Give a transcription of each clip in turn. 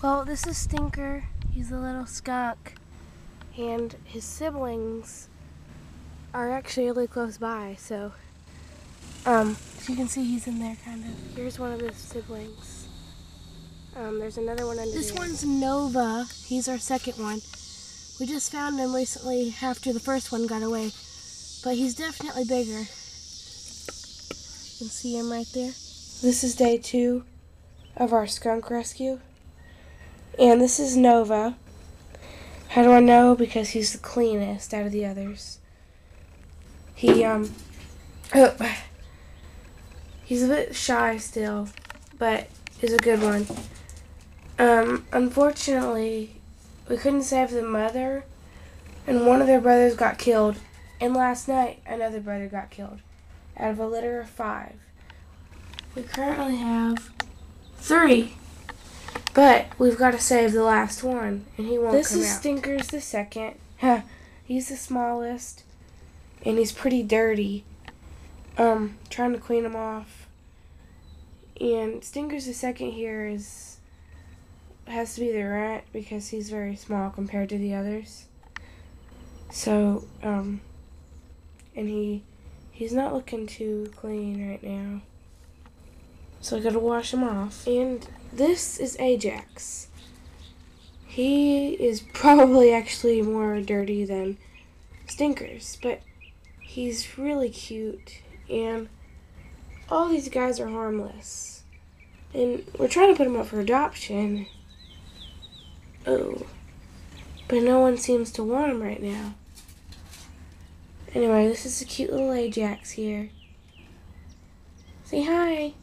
Well, this is Stinker. He's a little skunk. And his siblings are actually really close by, so as you can see, he's in there kind of. Here's one of his siblings. There's another one under This there. one's Nova. He's our second one. We just found him recently after the first one got away, but he's definitely bigger. You can see him right there. This is day 2 of our skunk rescue. And this is Nova. How do I know? Because he's the cleanest out of the others. He's a bit shy still, but is a good one. Unfortunately, we couldn't save the mother, and one of their brothers got killed. And last night, another brother got killed out of a litter of 5. We currently have 3. But we've got to save the last one, and he won't come out. This is Stinker's the second. He's the smallest, and he's pretty dirty. Trying to clean him off. And Stinker's the second here has to be the rat because he's very small compared to the others. So, and he's not looking too clean right now. So I gotta wash him off. And this is Ajax. He is probably actually more dirty than Stinker's, but he's really cute. And all these guys are harmless. And we're trying to put him up for adoption. Oh. But no one seems to want him right now. Anyway, this is a cute little Ajax here. Say hi.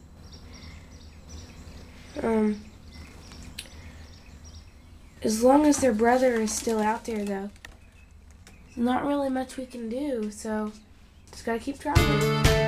As long as their brother is still out there, though, there's not really much we can do, so just gotta keep trying.